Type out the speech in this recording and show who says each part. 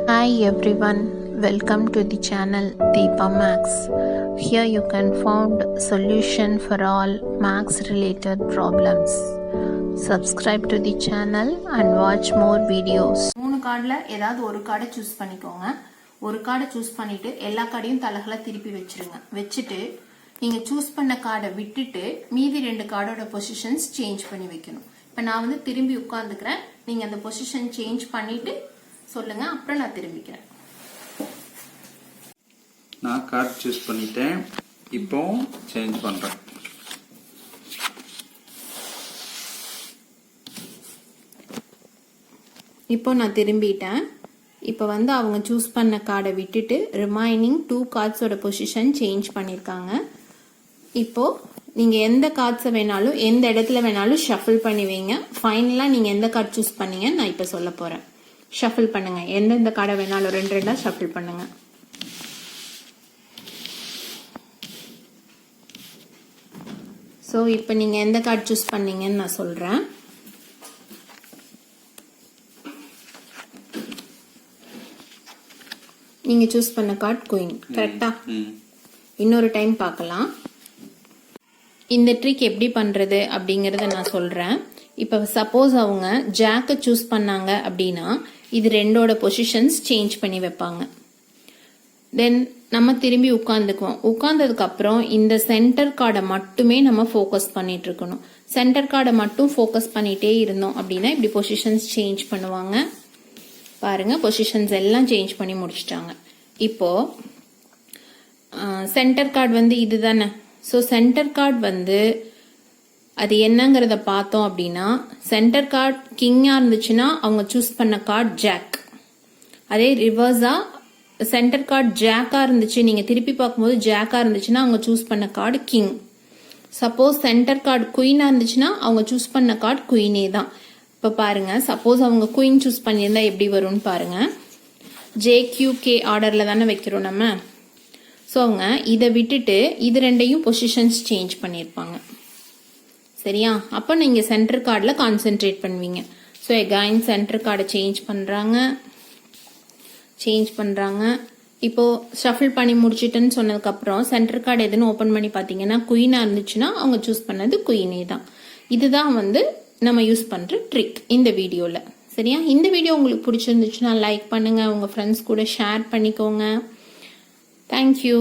Speaker 1: Hi everyone, welcome to the channel Deepa Max. Here you can find solution for all Max related problems. Subscribe to the channel and watch more videos.
Speaker 2: மூணு கார்டில் ஏதாவது ஒரு கார்டை choose பண்ணிக்கோங்க. ஒரு கார்டை choose பண்ணிட்டு எல்லா கார்டையும் தலகலா திருப்பி வச்சிருங்க. வச்சுட்டு நீங்க சூஸ் பண்ண கார்டை விட்டுட்டு மீதி ரெண்டு கார்டோட பொசிஷன்ஸ் சேஞ்ச் பண்ணி வைக்கணும். இப்போ நான் வந்து திரும்பி உட்கார்ந்துக்கிறேன். நீங்க அந்த பொசிஷன் சேஞ்ச் பண்ணிட்டு சொல்லுங்க, அப்புறம் நான் திரும்பிக்கிறேன்.
Speaker 3: நான் கார்டு சூஸ் பண்ணிட்டேன். இப்போ சேஞ்ச் பண்றேன்.
Speaker 2: இப்போ நான் திரும்பிட்டேன். இப்போ வந்து அவங்க சூஸ் பண்ண கார்டை விட்டுட்டு ரிமைனிங் 2 கார்ட்ஸோட பொசிஷன் சேஞ்ச் பண்ணியிருக்காங்க. இப்போ நீங்கள் எந்த கார்ட்ஸை வேணாலும் எந்த இடத்துல வேணாலும் ஷஃபிள் பண்ணி வைங்க. ஃபைனலாக நீங்கள் எந்த கார்டு சூஸ் பண்ணீங்க நான் இப்போ சொல்ல போகிறேன். ஷஃபிள் பண்ணுங்க. எந்தெந்த கார்டை வேணாலும் ரெண்டா ஷஃபிள் பண்ணுங்க. ஸோ இப்போ நீங்கள் எந்த கார்டு சூஸ் பண்ணீங்கன்னு நான் சொல்கிறேன். நீங்கள் சூஸ் பண்ண கார்டு குயின், கரெக்டா? இன்னொரு டைம் பார்க்கலாம். இந்த ட்ரிக் எப்படி பண்ணுறது அப்படிங்கிறத நான் சொல்கிறேன். இப்போ சப்போஸ் அவங்க ஜாக்கை சூஸ் பண்ணாங்க அப்படின்னா இது ரெண்டோட பொசிஷன்ஸ் சேஞ்ச் பண்ணி வைப்பாங்க. தென் நம்ம திரும்பி உட்காந்துக்குவோம். உட்கார்ந்ததுக்கு அப்புறம் இந்த சென்டர் கார்டை மட்டுமே நம்ம ஃபோக்கஸ் பண்ணிட்டு இருக்கணும். சென்டர் கார்டை மட்டும் ஃபோக்கஸ் பண்ணிட்டே இருந்தோம் அப்படின்னா இப்படி பொசிஷன்ஸ் சேஞ்ச் பண்ணுவாங்க. பாருங்க, பொசிஷன்ஸ் எல்லாம் சேஞ்ச் பண்ணி முடிச்சிட்டாங்க. இப்போ சென்டர் கார்டு வந்து இதுதானே. ஸோ சென்டர் கார்டு வந்து அது என்னங்கிறத பார்த்தோம் அப்படின்னா சென்டர் கார்டு கிங்காக இருந்துச்சுன்னா அவங்க சூஸ் பண்ண கார்டு ஜாக். அதே ரிவர்ஸா சென்டர் கார்டு ஜாக்கா இருந்துச்சு, நீங்க திருப்பி பார்க்கும்போது ஜாக்கா இருந்துச்சுன்னா அவங்க சூஸ் பண்ண card king. Suppose center card குயினா இருந்துச்சுன்னா அவங்க சூஸ் பண்ண கார்டு குயினே தான். இப்போ பாருங்க, சப்போஸ் அவங்க குயின் சூஸ் பண்ணியிருந்தா எப்படி வரும்னு பாருங்க. JQK ஆர்டர்ல தானே வைக்கிறோம் நம்ம. ஸோ அவங்க இதை விட்டுட்டு இது ரெண்டையும் பொசிஷன்ஸ் சேஞ்ச் பண்ணியிருப்பாங்க. சரியா? அப்போ நீங்க சென்டர் கார்டில் கான்சென்ட்ரேட் பண்ணுவீங்க. ஸோ எகைன் சென்டர் கார்டை சேஞ்ச் பண்றாங்க. இப்போ ஷஃபிள் பண்ணி முடிச்சிட்டுன்னு சொன்னதுக்கு அப்புறம் சென்டர் கார்டு எதுன்னு ஓபன் பண்ணி பார்த்தீங்கன்னா குயினா இருந்துச்சுன்னா அவங்க சூஸ் பண்ணது குயினே தான். இதுதான் வந்து நம்ம யூஸ் பண்ற ட்ரிக் இந்த வீடியோல. சரியா? இந்த வீடியோ உங்களுக்கு பிடிச்சிருந்துச்சுன்னா லைக் பண்ணுங்க, உங்க ஃப்ரெண்ட்ஸ் கூட ஷேர் பண்ணிக்கோங்க. தேங்க்யூ.